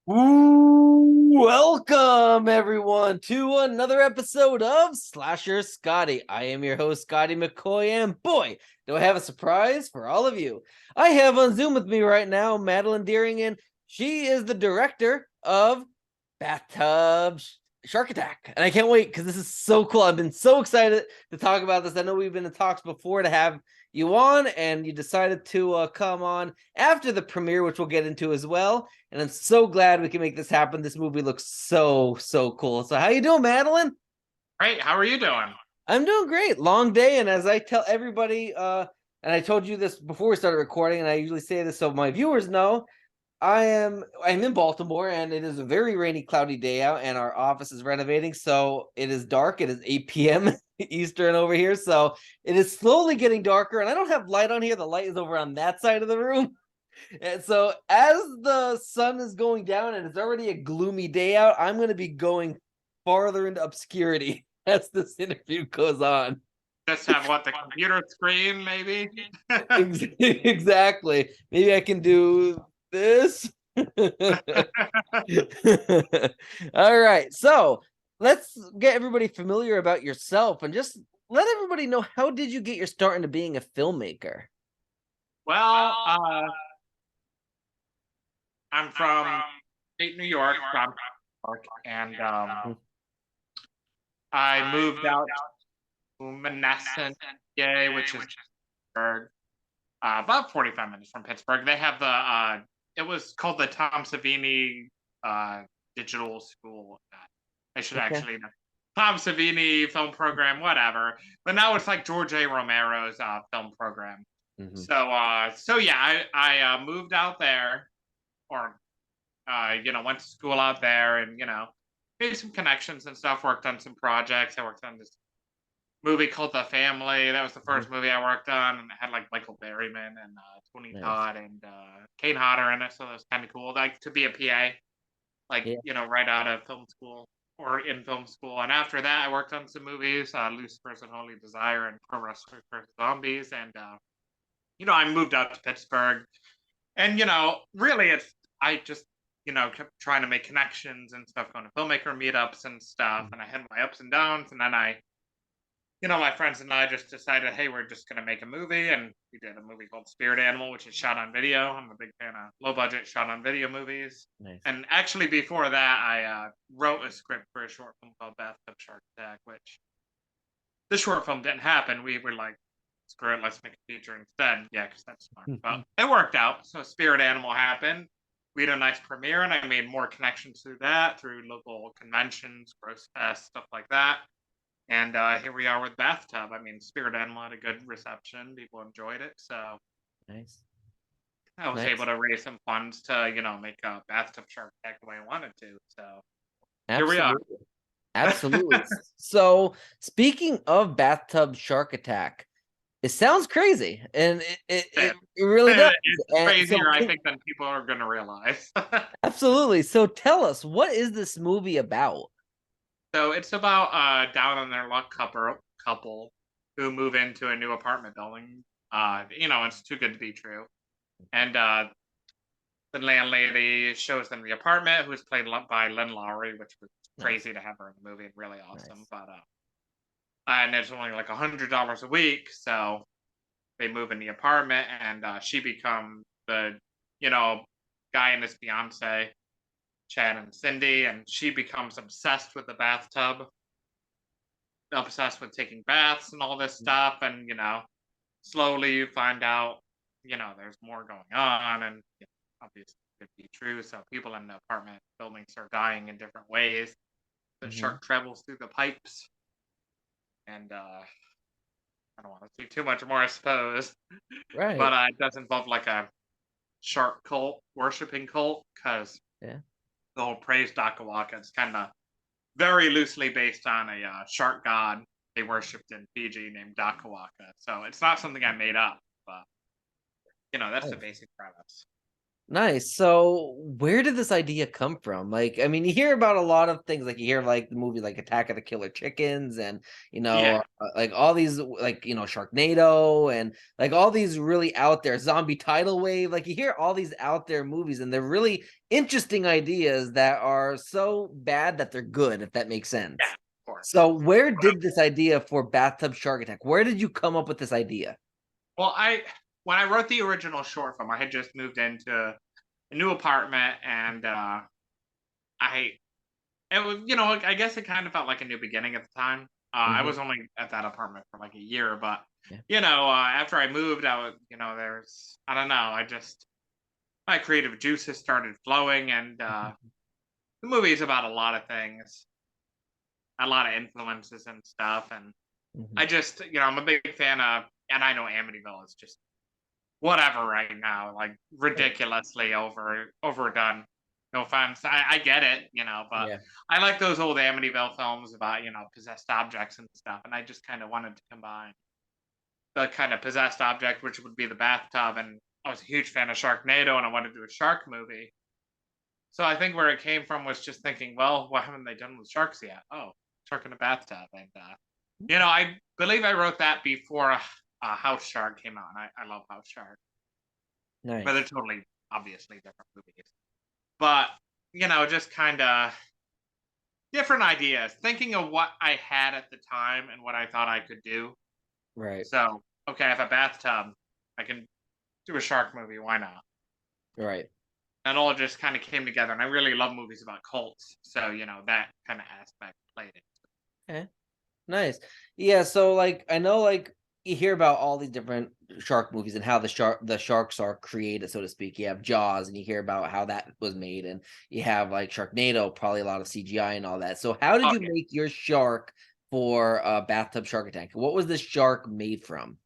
Welcome everyone to another episode of Slasher Scotty. I am your host, Scotty McCoy, and boy, do I have a surprise for all of you. I have on Zoom with me right now Madeline Deering, and she is the director of Bathtub Shark Attack. And I can't wait because this is so cool. I've been so excited to talk about this. I know we've been in talks before to have you on, and you decided to come on after the premiere, which we'll get into as well. And I'm so glad we can make this happen. This movie looks so cool. So how you doing, Madeline? Great. How are you doing? I'm doing great. Long day, and as I tell everybody, and I told you this before we started recording, and I usually say this so my viewers know, I'm in Baltimore, and it is a very rainy, cloudy day out, and our office is renovating, so it is dark. It is 8 p.m. Eastern over here, so it is slowly getting darker, and I don't have light on here. The light is over on that side of the room. And so as the sun is going down and it's already a gloomy day out, I'm going to be going farther into obscurity as this interview goes on. Just have the computer screen, maybe? Exactly. Maybe I can do this. All right. So let's get everybody familiar about yourself and just let everybody know, how did you get your start into being a filmmaker? Well, I'm from state New York, and I moved out to Menneson, yay, which is Pittsburgh, about 45 minutes from Pittsburgh. They have it was called the Tom Savini Digital School. I should Okay. actually know. Tom Savini film program, whatever. But now it's like George A. Romero's film program. Mm-hmm. So yeah, I moved out there, or went to school out there, and made some connections and stuff. Worked on some projects. I worked on this movie called The Family. That was the first movie I worked on, and it had like Michael Berryman and Tony Nice. Todd and Kane Hodder in it. So that was kind of cool. Like to be a PA, like Yeah. right out of film school or in film school. And after that, I worked on some movies, Lucifer's Unholy Desire and Pro Wrestlers vs. Zombies. And I moved out to Pittsburgh, and really, I just kept trying to make connections and stuff, going to filmmaker meetups and stuff, and I had my ups and downs, and then my friends and I just decided, hey, we're just going to make a movie. And we did a movie called Spirit Animal, which is shot on video. I'm a big fan of low budget shot on video movies. Nice. And actually, before that, I wrote a script for a short film called Bathtub Shark Attack, which the short film didn't happen. We were like, screw it, let's make a feature instead. Yeah, because that's smart. But it worked out. So Spirit Animal happened. We had a nice premiere, and I made more connections through that, through local conventions, Gross Fest, stuff like that. And here we are with Bathtub. I mean, Spirit Animal had a good reception. People enjoyed it. So Nice. I was able to raise some funds to, make a Bathtub Shark Attack the way I wanted to. So here we are. Absolutely. So speaking of Bathtub Shark Attack, it sounds crazy, and it really does. It's crazier, I think, than people are going to realize. Absolutely. So tell us, what is this movie about? So it's about down on their luck couple who move into a new apartment building. It's too good to be true. And the landlady shows them the apartment, who's played by Lynn Lowry, which was crazy to have her in the movie, and really awesome. Nice. But and it's only like $100 a week, so they move in the apartment, and she becomes the guy and his fiance, Chad and Cindy, and she becomes obsessed with the bathtub, obsessed with taking baths and all this stuff. And slowly you find out there's more going on, and obviously it could be true. So people in the apartment buildings are dying in different ways. The shark travels through the pipes, and I don't want to say too much more, I suppose. Right. But it does involve like a shark cult, worshipping cult, because the whole praise Dakawaka is kind of very loosely based on a shark god they worshipped in Fiji named Dakawaka. So it's not something I made up, but that's the basic premise. Nice. So, where did this idea come from? Like, I mean, you hear about a lot of things. Like, you hear like the movie, like Attack of the Killer Chickens, and Yeah. like all these, like Sharknado, and like all these really out there zombie tidal wave. Like, you hear all these out there movies, and they're really interesting ideas that are so bad that they're good, if that makes Yeah, sense. of course. So, where did this idea for Bathtub Shark Attack? Where did you come up with this idea? Well, when I wrote the original short film, I had just moved into a new apartment, and I it was, I guess it kind of felt like a new beginning at the time. I Hmm. was only at that apartment for like a year, but Yeah. after I moved, I was, there's, I don't know, I just my creative juices started flowing, and the movie is about a lot of things, a lot of influences and stuff, and Hmm. I just, I'm a big fan of, and I know Amityville is just whatever right now, like ridiculously overdone. No offense, I get it, but Yeah. I like those old Amityville films about possessed objects and stuff, and I just kind of wanted to combine the kind of possessed object, which would be the bathtub, and I was a huge fan of Sharknado, and I wanted to do a shark movie. So I think where it came from was just thinking, well, what haven't they done with sharks yet? Oh, shark in a bathtub, and I believe I wrote that before House Shark came out, and I love House Shark, but they're Nice. totally obviously different movies. But just kind of different ideas, thinking of what I had at the time and what I thought I could do. Right. So, okay, I have a bathtub, I can do a shark movie. Why not? Right. And all just kind of came together. And I really love movies about cults, so that kind of aspect played it. Okay. Nice. Yeah, so like I know like you hear about all these different shark movies and how the sharks are created, so to speak. You have Jaws and you hear about how that was made, and you have like Sharknado, probably a lot of CGI and all that. So how did Oh you yeah. make your shark for Bathtub Shark Attack? What was this shark made from?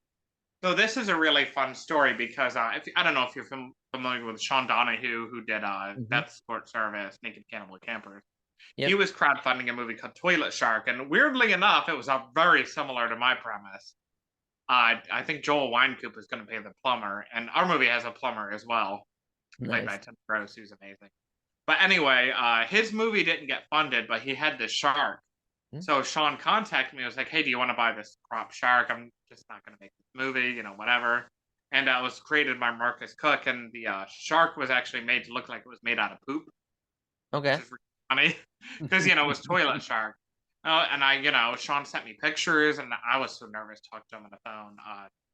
So this is a really fun story because I don't know if you're familiar with Sean Donahue, who did Hmm. Death Support Service, Naked Cannibal Campers. He Yep. was crowdfunding a movie called Toilet Shark, and weirdly enough, it was very similar to my premise. I think Joel Wynkoop is going to pay the plumber, and our movie has a plumber as well, played by Nice. Tim Gross, who's amazing. But anyway, his movie didn't get funded, but he had this shark. Mm. So Sean contacted me. I was like, "Hey, do you want to buy this prop shark? I'm just not going to make this movie, whatever." And it was created by Marcus Cook, and the shark was actually made to look like it was made out of poop, which Okay. is really funny because it was toilet shark. And Sean sent me pictures, and I was so nervous talking to him on the phone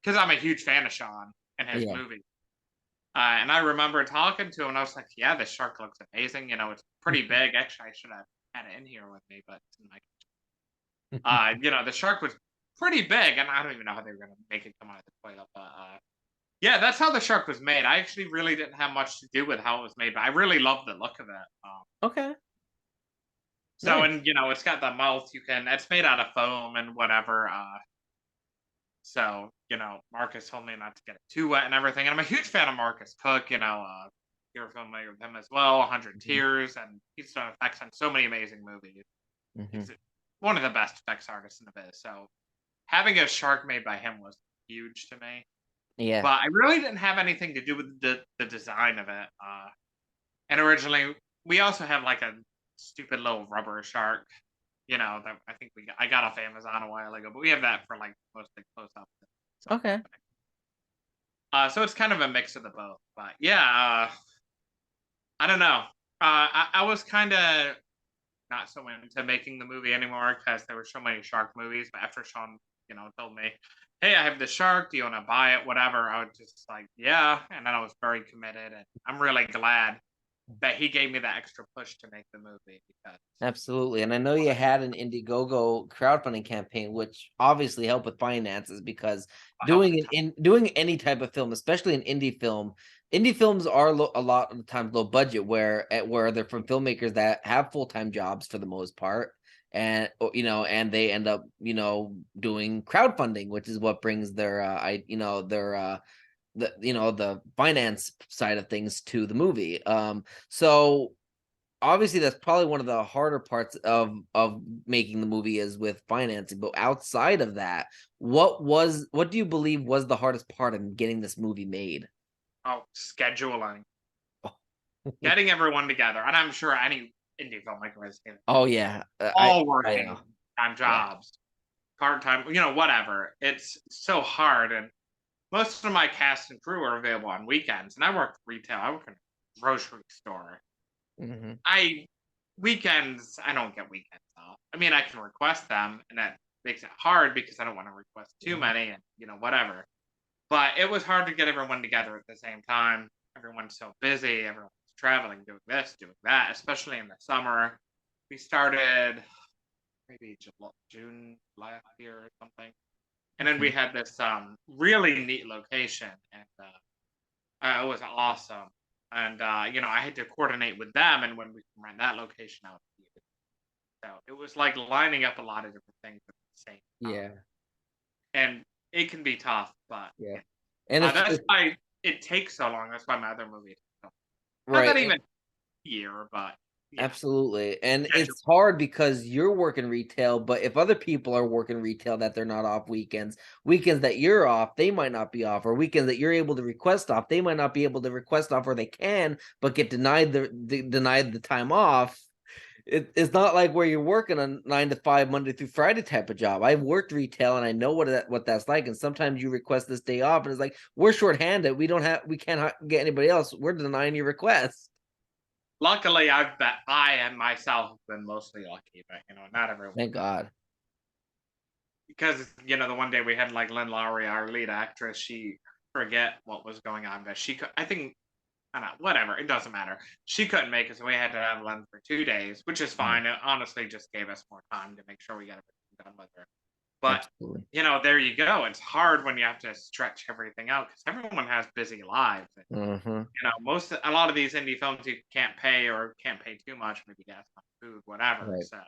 because I'm a huge fan of Sean and his Yeah. movie. And I remember talking to him, and I was like, "Yeah, this shark looks amazing. It's pretty big. Actually, I should have had it in here with me, but it's in my the shark was pretty big, and I don't even know how they were gonna make it come out of the toilet. But yeah, that's how the shark was made. I actually really didn't have much to do with how it was made, but I really loved the look of it. Okay. So, Nice. and it's got the mouth. It's made out of foam and whatever. So Marcus told me not to get it too wet and everything. And I'm a huge fan of Marcus Cook. You're familiar with him as well. 100 Hmm. Tears, and he's done effects on so many amazing movies. Hmm. He's one of the best effects artists in the biz. So having a shark made by him was huge to me. Yeah. But I really didn't have anything to do with the design of it. And originally, we also have like a stupid little rubber shark. That I think I got off Amazon a while ago, but we have that for like mostly close up. Okay. So it's kind of a mix of the both. But yeah, I don't know. I was kind of not so into making the movie anymore because there were so many shark movies. But after Sean, told me, "Hey, I have the shark. Do you want to buy it? Whatever." I was just like, "Yeah," and then I was very committed, and I'm really glad that he gave me that extra push to make the movie because Absolutely. And I know you had an Indiegogo crowdfunding campaign, which obviously helped with finances because it helped a ton. doing any type of film, especially an indie films are a lot of the times low budget where they're from filmmakers that have full-time jobs for the most part. And and they end up, doing crowdfunding, which is what brings their the finance side of things to the movie. So obviously that's probably one of the harder parts of making the movie is with financing, but outside of that, what do you believe was the hardest part in getting this movie made? Oh, scheduling. getting everyone together, and I'm sure any indie filmmaker is Oh yeah, all I know. working on Yeah. jobs, part time, whatever. It's so hard, and most of my cast and crew are available on weekends, and I work retail. I work in a grocery store. Hmm. I weekends, I don't get weekends off. I mean, I can request them, and that makes it hard because I don't want to request too Hmm. many, and whatever. But it was hard to get everyone together at the same time. Everyone's so busy. Everyone's traveling, doing this, doing that, especially in the summer. We started maybe June last year or something. And then we Okay. had this really neat location, and it was awesome. And I had to coordinate with them, and when we ran that location out, so it was like lining up a lot of different things at the same time, Yeah. and it can be tough, but Yeah. And that's it's why it takes so long. That's why my other movie, not right. that even a year, but Absolutely. And schedule. it's hard because you're working retail, but if other people are working retail that they're not off weekends, weekends that you're off, they might not be off, or weekends that you're able to request off, they might not be able to request off, or they can, but get denied denied the time off. It's not like where you're working a 9 to 5 Monday through Friday type of job. I've worked retail and I know what that's like. And sometimes you request this day off, and it's like we're shorthanded. We can't get anybody else. We're denying your request. Luckily, I and myself have been mostly lucky, but not everyone. Thank God. Because the one day we had like Lynn Lowry, our lead actress, she forget what was going on, but she could. I think I don't know, whatever. It doesn't matter. She couldn't make it, so we had to have Lynn for 2 days, which is Yeah, fine. It honestly just gave us more time to make sure we got everything done with her. But absolutely. there you go. It's hard when you have to stretch everything out because everyone has busy lives. And, Hmm. a lot of these indie films you can't pay or can't pay too much, maybe gas on food, whatever. Right. So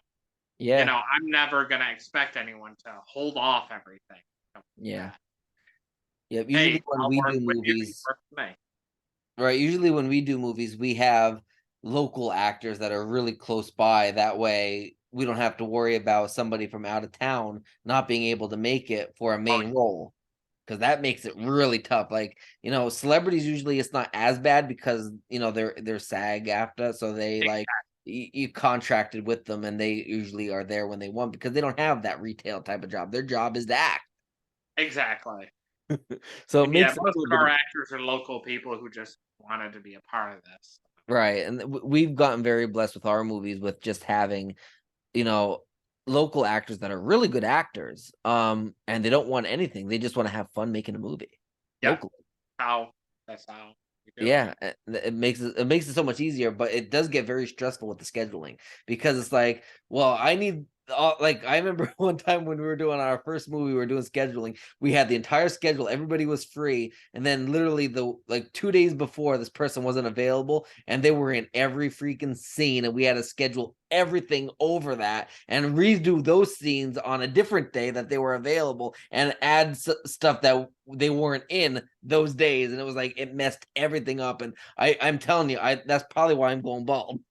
Yeah. I'm never gonna expect anyone to hold off everything. Yeah. That. Yeah. Usually Hey, when I'll we work do with you. You movies, work with me. right? Usually when we do movies, we have local actors that are really close by. That way we don't have to worry about somebody from out of town not being able to make it for a Oh, main role. Because that makes it really tough. Like, celebrities usually it's not as bad because they're SAG after, so they like you contracted with them and they usually are there when they want because they don't have that retail type of job. Their job is to act. exactly. So it And yeah, makes it a most little of our bit actors are local people who just wanted to be a part of this. right. And we've gotten very blessed with our movies with just having, you know, local actors that are really good actors. And they don't want anything. They just want to have fun making a movie Yep. locally. How that's how we do it. Yeah, it makes it so much easier, but it does get very stressful with the scheduling because it's like, well, I need like I remember one time when we were doing our first movie, we were doing scheduling. We had the entire schedule, everybody was free, and then literally the like 2 days before, this person wasn't available, and they were in every freaking scene, and we had to schedule everything over that and redo those scenes on a different day that they were available and add stuff that they weren't in those days, and it was like it messed everything up. And I'm telling you, I that's probably why I'm going bald.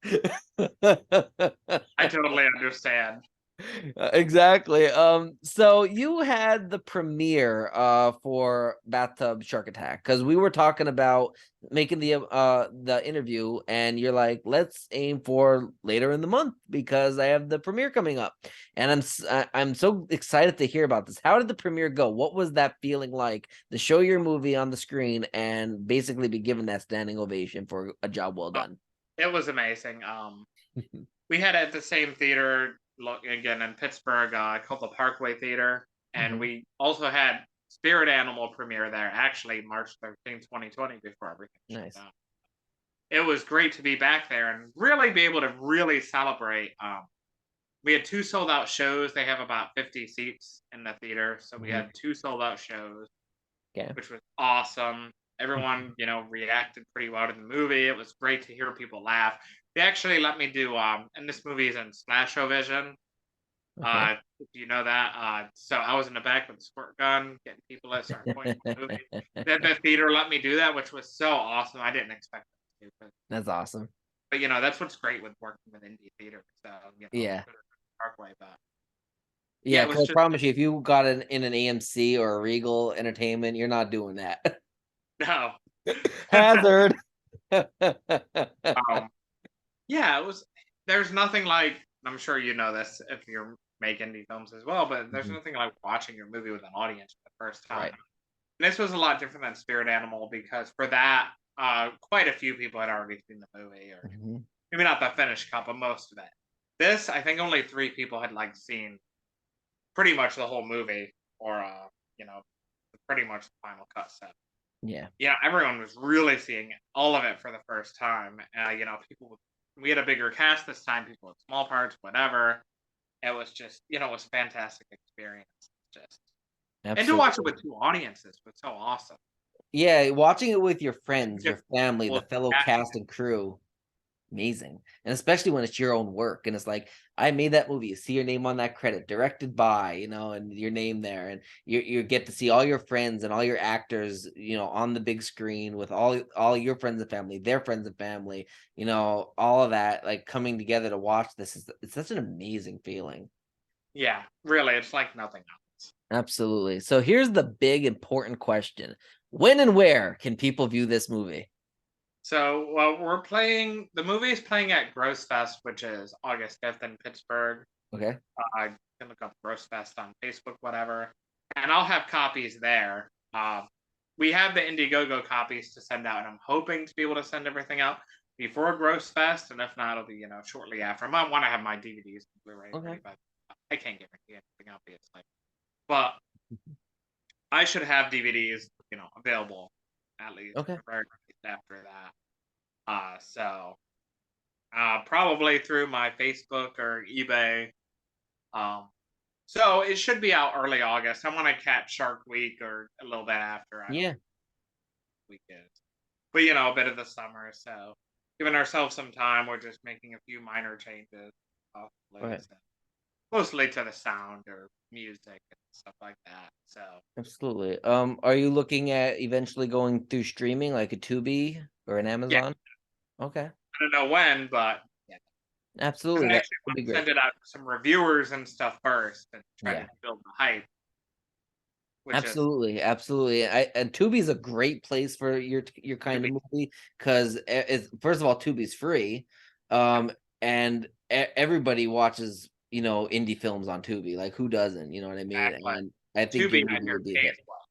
I totally understand. Exactly. So you had the premiere for Bathtub Shark Attack because we were talking about making the interview, and you're like, let's aim for later in the month because I have the premiere coming up, and I'm so excited to hear about this. How did the premiere go? What was that feeling like to show your movie on the screen and basically be given that standing ovation for a job well Oh, done? it was amazing. We had it at the same theater again in Pittsburgh, called the Parkway Theater, and Hmm. we also had Spirit Animal premiere there. Actually, March 13th, 2020, before everything shut Nice. down. It was great to be back there and really be able to really celebrate. We had two sold out shows. They have about 50 seats in the theater, so we Hmm. had two sold out shows, Okay. which was awesome. Everyone, reacted pretty well to the movie. It was great to hear people laugh. They actually let me do and this movie is in Slashovision. Okay. If you know that. So I was in the back with a squirt gun, getting people at certain points in the movie. Then the theater let me do that, which was so awesome. I didn't expect it to, That's awesome. but that's what's great with working with indie theater. So Yeah. Parkway, but yeah, Yeah, it because was I just promise you, if you got in an AMC or a Regal Entertainment, you're not doing that. no. Hazard. Yeah, it was. There's nothing like. I'm sure you know this if you're making indie films as well, but there's Mhm. nothing like watching your movie with an audience for the first time. Right. And this was a lot different than Spirit Animal because for that, quite a few people had already seen the movie, or Mhm. maybe not the finished cut, but most of it. This, I think, only 3 people had like seen pretty much the whole movie, or you know, pretty much the final cut set. Yeah. Yeah, everyone was really seeing all of it for the first time. People. We had a bigger cast this time. People with small parts, whatever. It was just, it was a fantastic experience. Just and to watch it Absolutely. with 2 audiences was so awesome. Yeah, watching it with your friends, your Different family, the people fellow reacting. cast and crew, amazing. And especially when it's your own work and it's like, I made that movie. You see your name on that credit, directed by, and your name there. And you get to see all your friends and all your actors, on the big screen with all your friends and family, their friends and family, all of that like coming together to watch this it's such an amazing feeling. Yeah, really, it's like nothing else. Absolutely. So here's the big important question. When and where can people view this movie? So, well, we're playing. The movie is playing at Gross Fest, which is August 5th in Pittsburgh. Okay. You can look up Gross Fest on Facebook, whatever, and I'll have copies there. We have the Indiegogo copies to send out, and I'm hoping to be able to send everything out before Gross Fest, and if not, it'll be shortly after. I might want to have my DVDs and Blu-rays Okay. ready, but I can't guarantee anything, obviously. But I should have DVDs, available at least Okay. very soon after that. Probably through my Facebook or eBay. Um, so it should be out early August. I want to catch Shark Week or a little bit after. I don't know Yeah. what week is, but a bit of the summer. So giving ourselves some time. We're just making a few minor changes, possibly, Right. so mostly to the sound or music and stuff like that. So Absolutely. Are you looking at eventually going through streaming like a Tubi or an yeah, Amazon? Okay. I don't know when, but yeah, because Absolutely. I That actually would want be to send great. it out to some reviewers and stuff first and try Yeah. to build the hype, which is Absolutely, absolutely. And Tubi's a great place for your to kind of be. movie because it's first of all, Tubi's free, Yeah, and everybody watches indie films on Tubi. Like who doesn't? You know what I mean? exactly. And I think Tubi your movie and your will be a pay hit. as well.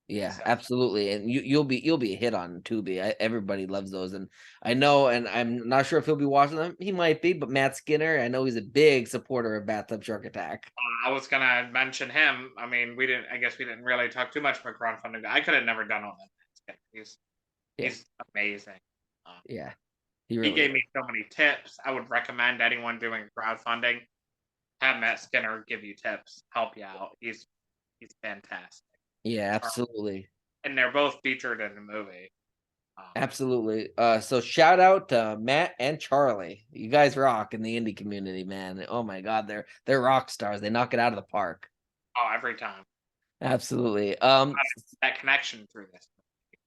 Yeah, So absolutely, and you'll be a hit on Tubi. Everybody loves those, and I know, and I'm not sure if he'll be watching them. He might be, but Matt Skinner, I know he's a big supporter of Bathtub Shark Attack. I was gonna mention him. I mean, we didn't. I guess we didn't really talk too much about crowdfunding. I could have never done all that. Yeah, He's amazing. Uh, yeah, he he really gave is. me so many tips. I would recommend anyone doing crowdfunding have Matt Skinner give you tips, help you out. He's fantastic. Yeah, Uh, absolutely. and they're both featured in the movie. Absolutely. So shout out to Matt and Charlie. You guys rock in the indie community, man. Oh my God, they're rock stars. They knock it out of the park. Every time Absolutely. that connection through this.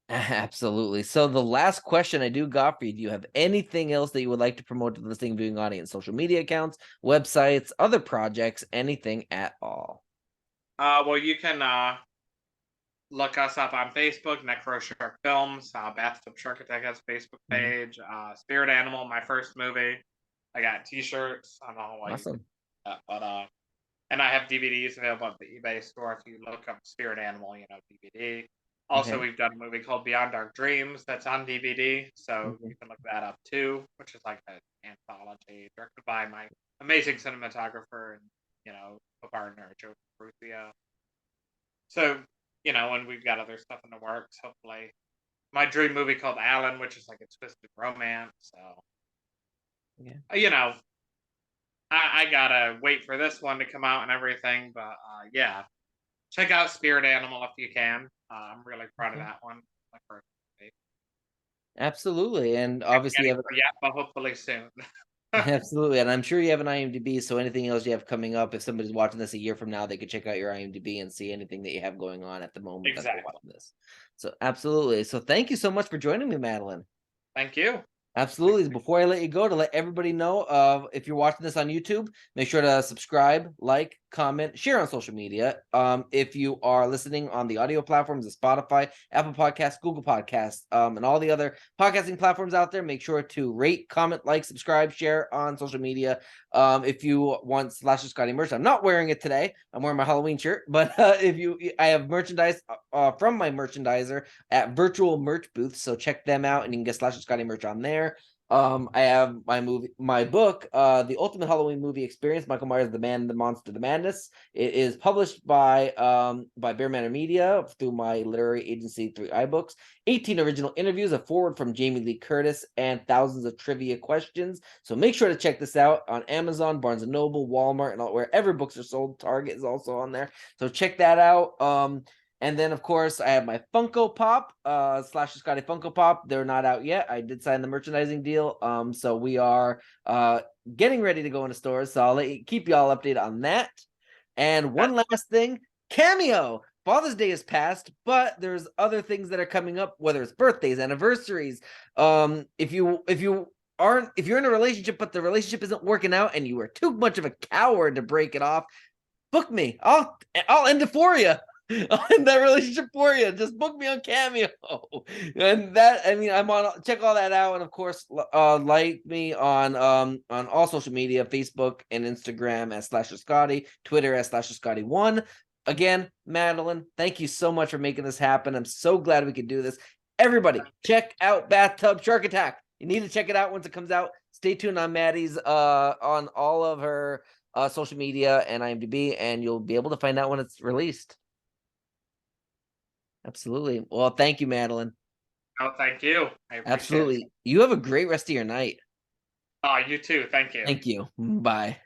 Absolutely. So the last question I do got for you, do you have anything else that you would like to promote to the listening viewing audience? Social media accounts, websites, other projects, anything at all? Well, you can look us up on Facebook, Necro Shark Films. Bathtub Shark Attack has a Facebook Mhm. page. Spirit Animal, my first movie. I got T-shirts. I don't know why you did Awesome. that, but and I have DVDs available at the eBay store. If you look up Spirit Animal, DVD. Also, Okay. we've done a movie called Beyond Dark Dreams that's on DVD, so Mhm. you can look that up too, which is like an anthology directed by my amazing cinematographer and co-partner Joe Crucio. So, and we've got other stuff in the works, hopefully. My dream movie called Alan, which is like a twisted romance. So, Yeah. I gotta wait for this one to come out and everything. But yeah, check out Spirit Animal if you can. I'm really proud of Okay. that one. My first movie. Absolutely. And Can't obviously get you it have yet, but hopefully soon. absolutely, and I'm sure you have an IMDb, so anything else you have coming up, if somebody's watching this a year from now, they could check out your IMDb and see anything that you have going on at the moment that they're Exactly. watching this. So absolutely. So thank you so much for joining me, Madeline. Thank you. Absolutely. Before I let you go, to let everybody know, if you're watching this on YouTube, make sure to subscribe, like, comment, share on social media. If you are listening on the audio platforms of Spotify, Apple Podcasts, Google Podcasts, and all the other podcasting platforms out there, make sure to rate, comment, like, subscribe, share on social media. If you want Slasher Scotty merch, I'm not wearing it today. I'm wearing my Halloween shirt, but I have merchandise from my merchandiser at Virtual Merch Booth, so check them out, and you can get Slasher Scotty merch on there. I have my book, The Ultimate Halloween Movie Experience, Michael Myers, The Man, the Monster, the Madness. It is published by Bear Manor Media through my literary agency, 3i Books. 18 original interviews, a forward from Jamie Lee Curtis, and thousands of trivia questions. So make sure to check this out on Amazon, Barnes & Noble, Walmart, and wherever books are sold. Target is also on there. So check that out. And then, of course, I have my Funko Pop, Slasher Scotty Funko Pop. They're not out yet. I did sign the merchandising deal. So we are getting ready to go into stores. So I'll keep y'all updated on that. And one last thing, Cameo. Father's Day is past, but there's other things that are coming up, whether it's birthdays, anniversaries. If you're in a relationship, but the relationship isn't working out and you are too much of a coward to break it off, book me. I'll end it for you. I'll end that relationship for you. Just book me on Cameo. And that, I mean, I'm on, check all that out. And of course, like me on all social media, Facebook and Instagram at Slasher Scotty, Twitter at Slasher Scotty1. Again, Madeline, thank you so much for making this happen. I'm so glad we could do this. Everybody, check out Bathtub Shark Attack. You need to check it out once it comes out. Stay tuned on Maddie's on all of her social media and IMDb, and you'll be able to find out when it's released. Absolutely. Well, thank you, Madeline. Oh, thank you. Absolutely. You have a great rest of your night. Oh, you too. Thank you. Thank you. Bye.